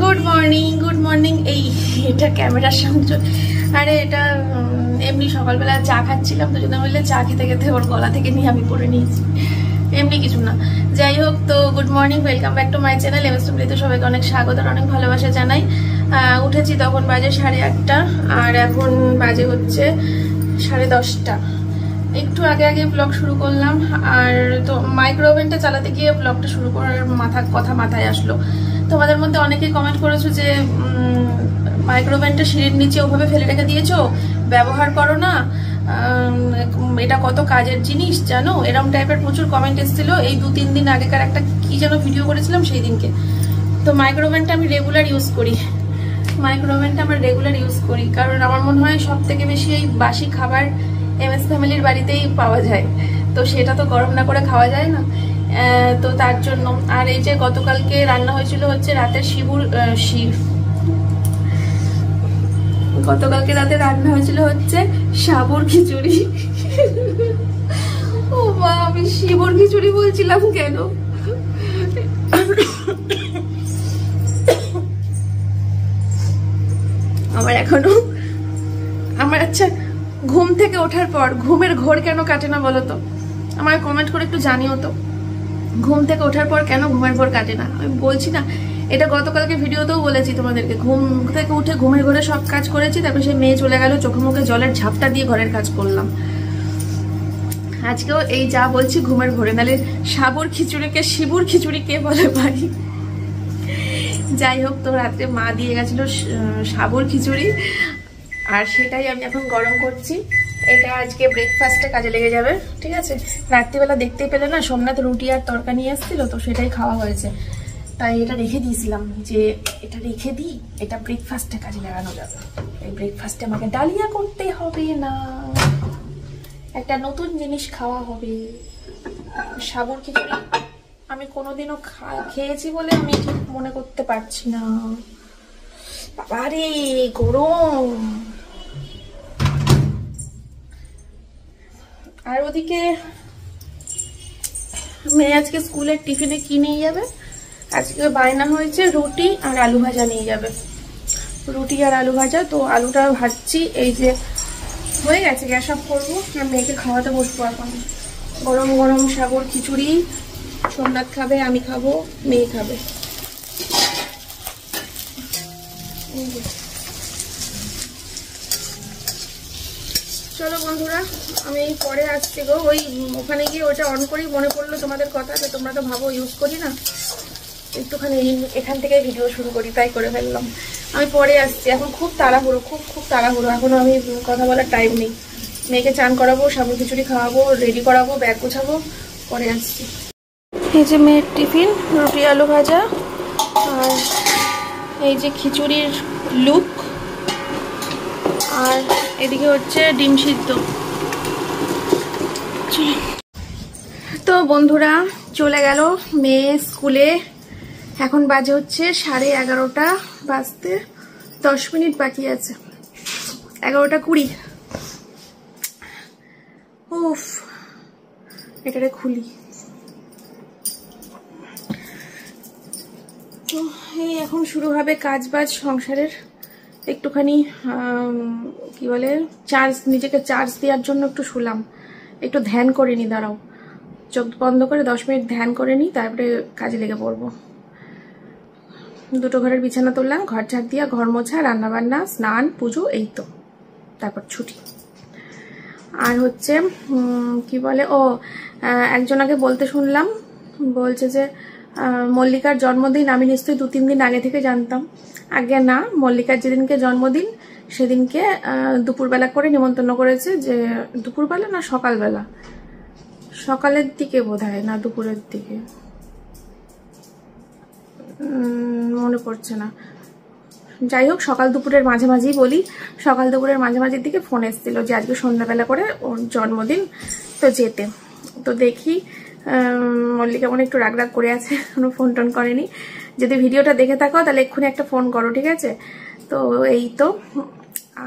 Good morning. এই এটা ক্যামেরার সামনে, আরে এটা এমনি সকালবেলা চা খাচ্ছিলাম, তো যদি বললে চা খেতে খেতে ওর গলা থেকে নিয়ে আমি পরে নিয়েছি, এমনি কিছু না। যাই হোক, তো good morning, welcome back to my channel এমএসডব্লিউতে সবাইকে অনেক স্বাগত আর অনেক ভালোবাসা জানাই। উঠেছি তখন বাজে 8:30 আর এখন বাজে হচ্ছে 10:30। একটু আগে ব্লগ শুরু করলাম, আর তো মাইক্রো ওভেনটা চালাতে গিয়ে ব্লগটা শুরু করার মাথায় আসলো। তোমাদের মধ্যে অনেকেই কমেন্ট করেছো যে মাইক্রো ওভেনটা সিঁড়ির নিচে ওভাবে ফেলে রেখে দিয়েছো, ব্যবহার করো না, এটা কত কাজের জিনিস জানো, এরকম টাইপের প্রচুর কমেন্ট এসেছিল। এই 2-3 দিন আগেকার একটা কি যেন ভিডিও করেছিলাম সেই দিনকে। তো মাইক্রো ওভেনটা আমি রেগুলার ইউজ করি, কারণ আমার মনে হয় সব থেকে বেশি এই বাসি খাবার এমএস ফ্যামিলির বাড়িতেই পাওয়া যায়, তো সেটা তো গরম না করে খাওয়া যায় না, তো তার জন্য। আর এই যে গতকালকে রান্না হয়েছিল হচ্ছে রাতের গতকালকে রাতে রান্না হয়েছিল হচ্ছে সাবুর খিচুড়ি। ও মা, আমি শিবুর খিচুড়ি বলছিলাম কেন? আমার আচ্ছা, ঘুম থেকে ওঠার পর ঘুমের ঘোর কেন কাটে না বলো তো? আমার কমেন্ট করে একটু জানিও তো, ঘুম থেকে ওঠার পর কেন ঘুমের ঘোর কাটে না? আমি বলছি না, এটা গতকালকে ভিডিওতেও বলেছি তোমাদেরকে, ঘুম থেকে উঠে ঘুমের ঘোরে সব কাজ করেছি, তারপর সেই মেয়ে চলে গেল, চোখে মুখে জলের ঝাপটা দিয়ে ঘরের কাজ করলাম। আজকেও এই যা বলছি ঘুমের ঘোরে, নাহলে শিবুর খিচুড়ি কে বলে ভাই? যাই হোক, তো রাত্রে মা দিয়ে গেছিল সাবুর খিচুড়ি, আর সেটাই আমি এখন গরম করছি। এটা আজকে ব্রেকফাস্টে কাজে লেগে যাবে, ঠিক আছে? রাত্রিবেলা দেখতেই পেলে না, সোমনাথ রুটি আর তরকা নিয়ে এসেছিল, তো সেটাই খাওয়া হয়েছে, তাই এটা রেখে দিয়েছিলাম যে এটা রেখে দিই, এটা ব্রেকফাস্টে কাজে লাগানো যাবে। এই ব্রেকফাস্টে আমাকে ডালিয়া করতে হবে না, একটা নতুন জিনিস খাওয়া হবে। সাবুর খিচুড়ি আমি কোনোদিনও খেয়েছি বলে আমি ঠিক মনে করতে পারছি না। বাবারে গরম। আর ওদিকে মেয়ে আজকে স্কুলের টিফিনে কি নিয়ে যাবে? আজকে বায়না হয়েছে রুটি আর আলু ভাজা নিয়ে যাবে, রুটি আর আলু ভাজা। তো আলুটা ভাজছি, এই যে হয়ে গেছে, গ্যাস অফ করবো আর মেয়েকে খাওয়াতে বসবো। এখন গরম গরম সাবুর খিচুড়ি, সোমনাথ খাবে, আমি খাবো, মেয়ে খাবে। চলো বন্ধুরা, আমি পরে আসছি গো। ওই ওখানে গিয়ে ওটা অন করি, মনে পড়লো তোমাদের কথা, যে তোমরা তো ভাবো ইউজ করি না, একটুখানি এখান থেকে ভিডিও শুরু করি, তাই করে ফেললাম। আমি পরে আসছি, এখন খুব তাড়াহুড়ো, খুব তাড়াহুড়ো, এখনো আমি কথা বলার টাইম নেই। মেয়েকে চান করাবো, সাবুর খিচুড়ি খাওয়াবো, রেডি করাবো, ব্যাগ গোছাবো, পরে আসছি। এই যে মেয়ের টিফিন, রুটি আলু ভাজা, আর এই যে খিচুড়ির লুক, আর এদিকে হচ্ছে ডিম সিদ্ধ। তো বন্ধুরা, চলে গেল মেয়ে স্কুলে, এখন বাজে হচ্ছে 11:30 বাজতে 10 মিনিট বাকি আছে, 11:20। উফ, এটারে খুলি। তো এই এখন শুরু হবে কাজ বাজ সংসারের। একটুখানি কি বলে, নিজেকে চার্জ দেওয়ার জন্য একটু শুলাম, একটু ধ্যান করে নি, দাঁড়াও, চোখ বন্ধ করে 10 মিনিট ধ্যান করে নি, তারপরে কাজে লেগে পড়বো। দুটো ঘরের বিছানা তুললাম, ঘর ঝাড় দিয়া, ঘর মোছা, রান্নাবান্না, স্নান, পুজো, এই তো, তারপর ছুটি। আর হচ্ছে কি বলে, একজনকে বলতে শুনলাম, বলছে যে মল্লিকার জন্মদিন আমি নিশ্চয়ই 2-3 দিন আগে থেকে জানতাম। আগে না, মল্লিকার যেদিনকে জন্মদিন সেদিনকে দুপুরবেলা করে নিমন্ত্রণ করেছে, যে দুপুরবেলা না সকালবেলা, সকালের দিকে বোধহয়, না দুপুরের দিকে, মনে পড়ছে না। যাই হোক, সকাল দুপুরের মাঝামাঝি বলি, সকাল দুপুরের মাঝামাঝির দিকে ফোন এসেছিল যে আজকে সন্ধ্যাবেলা করে ওর জন্মদিন, তো যেতে। তো দেখি মল্লিকা মনে একটু রাগ করে আছে, কোনো ফোন টোন করেনি। যদি ভিডিওটা দেখে থাকো তাহলে এক্ষুনি একটা ফোন করো, ঠিক আছে? তো এই তো।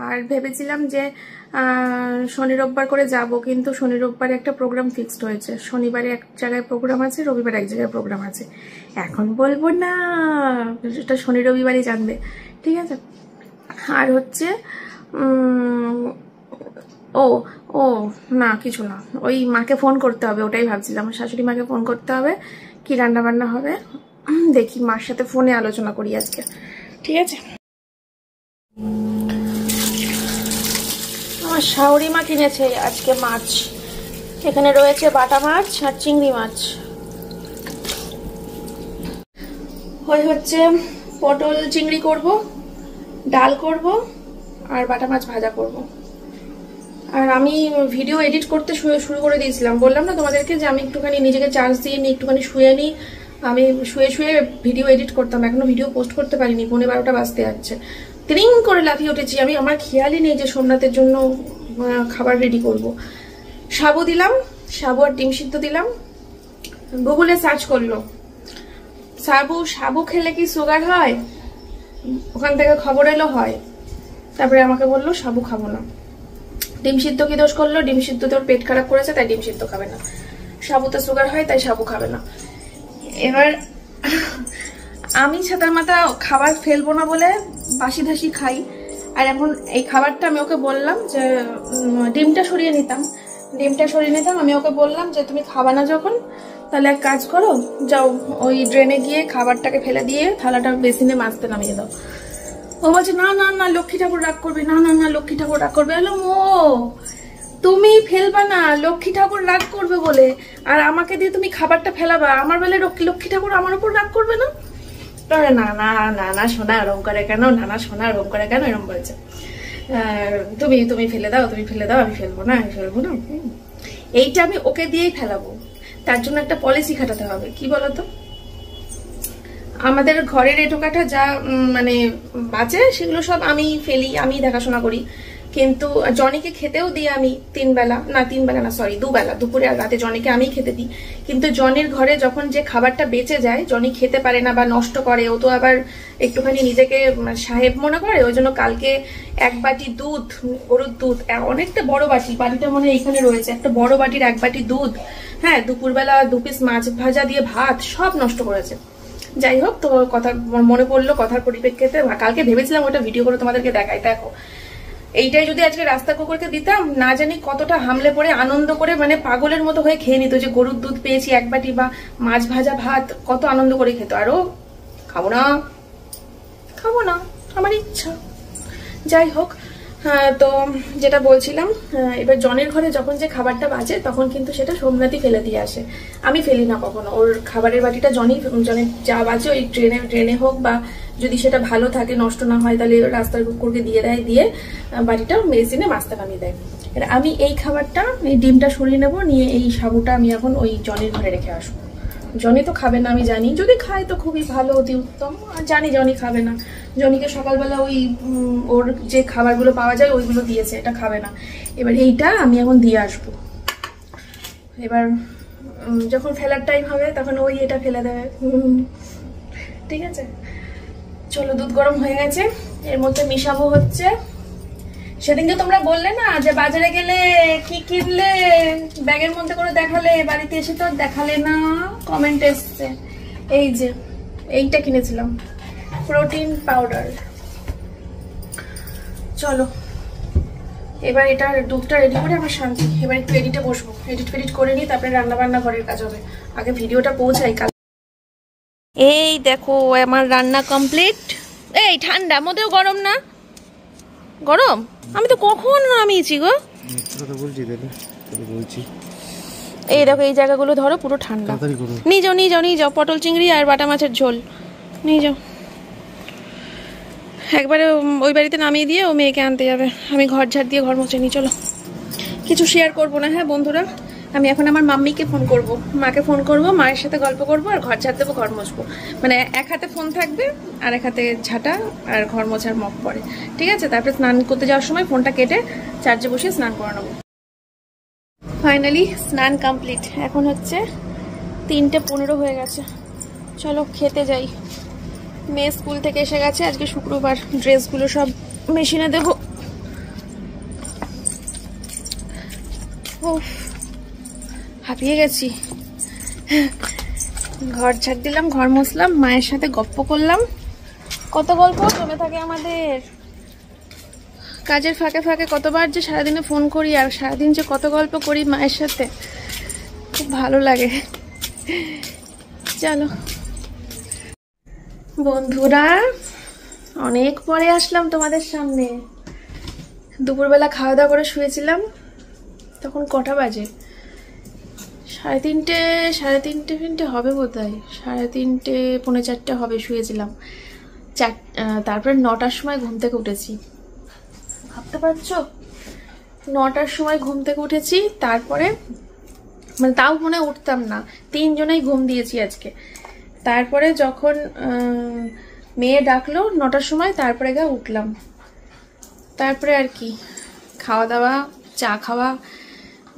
আর ভেবেছিলাম যে শনি রোববার করে যাব, কিন্তু শনি রোববারে একটা প্রোগ্রাম ফিক্সড হয়েছে। শনিবারে এক জায়গায় প্রোগ্রাম আছে, রবিবার এক জায়গায় প্রোগ্রাম আছে। এখন বলবো না, এটা শনি রবিবারই জানবে, ঠিক আছে। আর হচ্ছে ও ও না কিছু না, ওই মাকে ফোন করতে হবে, ওটাই ভাবছিলাম। শাশুড়ি মাকে ফোন করতে হবে, কি রান্না বান্না হবে দেখি, মার সাথে ফোনে আলোচনা করি আজকে, ঠিক আছে। আমার শাশুড়ি মা কিনেছে আজকে মাছ, এখানে রয়েছে বাটা মাছ আর চিংড়ি মাছ। ওই হচ্ছে পটল চিংড়ি করব, ডাল করব আর বাটা মাছ ভাজা করব। আর আমি ভিডিও এডিট করতে শুরু করে দিয়েছিলাম, বললাম না তোমাদেরকে যে আমি একটুখানি নিজেকে চার্জ দিয়ে নিই, একটুখানি শুয়ে নিই। আমি শুয়ে শুয়ে ভিডিও এডিট করতাম, এখনো ভিডিও পোস্ট করতে পারিনি, 11:30 বাজতে যাচ্ছে। ট্রিং করে লাফিয়ে উঠেছি আমি, আমার খেয়ালই নেই যে সোমনাথের জন্য খাবার রেডি করব। সাবু দিলাম, সাবু আর ডিম সিদ্ধ দিলাম। গুগলে সার্চ করলো সাবু খেলে কি সুগার হয়, ওখান থেকে খবর এলো হয়। তারপরে আমাকে বললো সাবু খাবো না। ডিম সিদ্ধ কি দোষ করলো, ডিম সিদ্ধ তোর পেট খারাপ করেছে তাই ডিম সিদ্ধ খাবে না। সাবুতে সুগার হয় তাই সাবু খাবে না। এবার আমি ছাতার মাথা খাবার ফেলবো না বলে বাসি ধাসি খাই। আর এখন এই খাবারটা আমি ওকে বললাম যে ডিমটা সরিয়ে নিতাম, আমি ওকে বললাম যে তুমি খাবা না যখন, তাহলে এক কাজ করো, যাও ওই ড্রেনে গিয়ে খাবারটাকে ফেলে দিয়ে থালাটা বেসিনে মাজতে নামিয়ে দাও। ও বলছে না না না লক্ষ্মী ঠাকুর রাগ করবে, না না না লক্ষ্মী ঠাকুর রাগ করবে। এলো ও তুমি ফেলবা না, লক্ষ্মী ঠাকুর রাগ করবে বলে, আর আমাকে দিয়ে তুমি খাবারটা ফেলাবা, আমার বেলে লক্ষ্মী ঠাকুর আমার উপর রাগ করবে না? না না না না সোনা ওরম করে কেন, না না সোনা ওরম করে কেন, এরম বলছে। তুমি ফেলে দাও, আমি ফেলবো না। এইটা আমি ওকে দিয়েই ফেলাবো, তার জন্য একটা পলিসি খাটাতে হবে। কি বলতো, আমাদের ঘরের এটোকাটা যা মানে বাঁচে সেগুলো সব আমি ফেলি, আমি দেখাশোনা করি। কিন্তু জনিকে খেতেও দিই আমি 3 বেলা, না 3 বেলা না সরি 2 বেলা, দুপুরে আর রাতে জনিকে আমি খেতে দিই। কিন্তু জনির ঘরে যখন যে খাবারটা বেঁচে যায়, জনি খেতে পারে না বা নষ্ট করে, ও তো আবার একটুখানি নিজেকে সাহেব মনে করে, ওই জন্য কালকে 1 বাটি দুধ, গরুর দুধ, অনেকটা বড় বাটিটা মনে হয় এখানে রয়েছে, একটা বড় বাটির 1 বাটি দুধ, হ্যাঁ দুপুরবেলা 2 পিস মাছ ভাজা দিয়ে ভাত সব নষ্ট করেছে। যাই হোক, তো কথা মনে পড়লো, কথার পরিপ্রেক্ষিতে কালকে ভেবেছিলাম ওটা ভিডিও করে তোমাদেরকে দেখাই। দেখো এইটাই যদি আজকে রাস্তা কুকুরকে দিতাম, না জানি কতটা হামলে পড়ে আনন্দ করে মানে পাগলের মতো হয়ে খেয়ে নিত, যে গরুর দুধ পেয়েছি 1 বাটি বা মাছ ভাজা ভাত, কত আনন্দ করে খেত। আরো খাবো না আমার ইচ্ছা। যাই হোক, তো যেটা বলছিলাম, এবার জনের ঘরে যখন যে খাবারটা বাজে তখন কিন্তু সেটা সোমনাথই ফেলে দিয়ে আসে, আমি ফেলি না কখনো। ওর খাবারের বাটিটা জনে যা বাজে ওই ড্রেনে হোক, বা যদি সেটা ভালো থাকে নষ্ট না হয় তাহলে রাস্তার কুকুরকে দিয়ে দেয়, দিয়ে বাটিটা মেশিনে মাছটা নামিয়ে দেয়। এবার আমি এই খাবারটা, এই ডিমটা সরিয়ে নেবো, নিয়ে এই সাবুটা আমি এখন ওই জনের ঘরে রেখে আসবো। জনি তো খাবে না, আমি জানি, যদি খায় তো খুবই ভালো, অতি উত্তম। আর জানি জনি খাবে না, জনিকে সকালবেলা ওই ওর যে খাবারগুলো পাওয়া যায় ওইগুলো দিয়েছে, এটা খাবে না। এবার এইটা আমি এখন দিয়ে আসবো। এবার যখন ফেলার টাইম হবে তখন ওই এটা ফেলে দেবে, ঠিক আছে। চলো, দুধ গরম হয়ে গেছে, এর মধ্যে মিশাবো হচ্ছে, সেদিনকে তোমরা বললে না যে বাজারে গেলে কি কিনলে, ব্যাগের মধ্যে করে দেখালে, বাড়িতে এসে তো দেখালে না, কমেন্ট এসছে। এই যে এইটা কিনেছিলাম, প্রোটিন পাউডার। চলো এবার এটা দুধটা রেডি করে আমার শান্তি। এবার একটু এডিটে বসবো, এডিট করে নিই, তারপরে রান্না বান্না ঘরের কাজ হবে। আগে ভিডিওটা পৌঁছাই। এই দেখো আমার রান্না কমপ্লিট। এই ঠান্ডা মধ্যেও গরম না, গরম? আমি তো কখন নামিয়েছি গো, এই দেখো এই জায়গাগুলো ধরো পুরো ঠান্ডা। নিয়ে যাও পটল চিংড়ি আর বাটা মাছের ঝোল নিয়ে যাও। একবারে ওই বাড়িতে নামিয়ে দিয়ে ও মেয়েকে আনতে যাবে, আমি ঘর ঝাড় দিয়ে ঘর মুছে নিই। চলো, কিছু শেয়ার করবো না, হ্যাঁ বন্ধুরা। আমি এখন আমার মাম্মিকে ফোন করব, মাকে ফোন করব, মায়ের সাথে গল্প করব আর ঘর ঝাড় দেবো, ঘর মুছবো। মানে এক হাতে ফোন থাকবে আর এক হাতে ঝাঁটা আর ঘর মোছার মগ পড়ে, ঠিক আছে। তারপরে স্নান করতে যাওয়ার সময় ফোনটা কেটে চার্জে বসিয়ে স্নান করে নেবো। ফাইনালি স্নান কমপ্লিট, এখন হচ্ছে 3:15 হয়ে গেছে। চলো খেতে যাই। মেয়ে স্কুল থেকে এসে গেছে, আজকে শুক্রবার, ড্রেসগুলো সব মেশিনে দেবো। উফ, হাঁপিয়ে গেছি। ঘর ঝাড় দিলাম, ঘর মুছলাম, মায়ের সাথে গপ্প করলাম। কত গল্প জমে থাকে আমাদের কাজের ফাঁকে ফাঁকে। কতবার যে সারাদিনে ফোন করি আর সারাদিন যে কত গল্প করি মায়ের সাথে, খুব ভালো লাগে। চলো বন্ধুরা, অনেক পরে আসলাম তোমাদের সামনে। দুপুরবেলা খাওয়া দাওয়া করে শুয়েছিলাম, তখন কটা বাজে? 3:30 হবে বোধ হয়, 3:30 পৌনে 4টে হবে। শুয়েছিলাম তারপরে 9টার সময় ঘুম থেকে উঠেছি। ভাবতে পারছো, 9টার সময় ঘুম থেকে উঠেছি। তারপরে মানে তাও মনে উঠতাম না, 3 জনেই ঘুম দিয়েছি আজকে। তারপরে যখন মেয়ে ডাকলো 9টার সময়, তারপরে গা উঠলাম। তারপরে আর কি, খাওয়া দাওয়া, চা খাওয়া,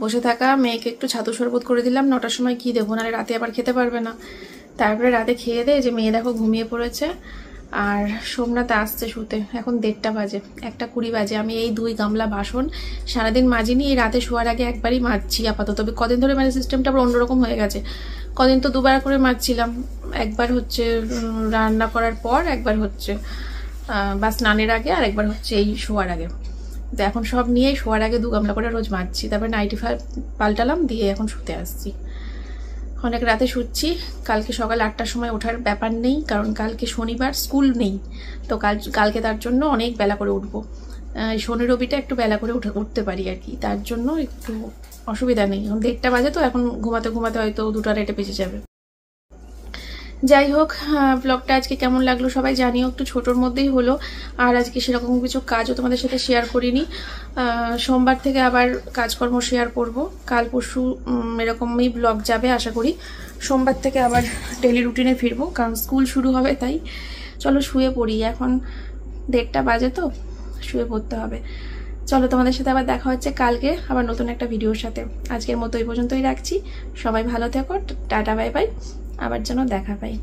বসে থাকা। মেয়েকে একটু ছাতু শরবত করে দিলাম। 9টার সময় কি দেবো, নাহলে রাতে আবার খেতে পারবে না। তারপরে রাতে খেয়ে দে, যে মেয়ে দেখো ঘুমিয়ে পড়েছে। আর সোমনাথ আসছে শুতে, এখন 1:30 বাজে, 1:20 বাজে। আমি এই 2 গামলা বাসন সারাদিন মাজিনি, এই রাতে শোয়ার আগে একবারই মাজছি আপাতত। তবে কদিন ধরে মানে সিস্টেমটা আবার অন্যরকম হয়ে গেছে। কদিন তো 2বার করে মাজছিলাম, একবার হচ্ছে রান্না করার পর, একবার হচ্ছে বা স্নানের আগে, আর একবার হচ্ছে এই শোয়ার আগে। তো এখন সব নিয়ে শোয়ার আগে 2 গামলা করে রোজ মাজছি। তারপরে নাইটি পাল্টালাম, দিয়ে এখন শুতে আসছি। অনেক রাতে শুচ্ছি। কালকে সকাল 8টার সময় ওঠার ব্যাপার নেই, কারণ কালকে শনিবার, স্কুল নেই। তো কালকে তার জন্য অনেক বেলা করে উঠবো। শনি রবিটা একটু বেলা করে উঠতে পারি আর কি, তার জন্য একটু অসুবিধা নেই। এখন 1:30 বাজে, তো এখন ঘুমাতে ঘুমাতে হয়তো 2টা রেটে বেঁচে যাবে। যাই হোক, ব্লগটা আজকে কেমন লাগলো সবাই জানিও। একটু ছোটোর মধ্যেই হলো, আর আজকে সেরকম কিছু কাজও তোমাদের সাথে শেয়ার করিনি। সোমবার থেকে আবার কাজকর্ম শেয়ার করব। কাল পরশু এরকমই ব্লগ যাবে আশা করি। সোমবার থেকে আবার ডেলি রুটিনে ফিরবো, কারণ স্কুল শুরু হবে। তাই চলো শুয়ে পড়ি, এখন 1:30 বাজে, তো শুয়ে পড়তে হবে। চলো, তোমাদের সাথে আবার দেখা হচ্ছে কালকে আবার নতুন একটা ভিডিওর সাথে। আজকের মতো এই পর্যন্তই রাখছি। সবাই ভালো থেকো, টাটা বাই বাই, আবার যেন দেখা পাই।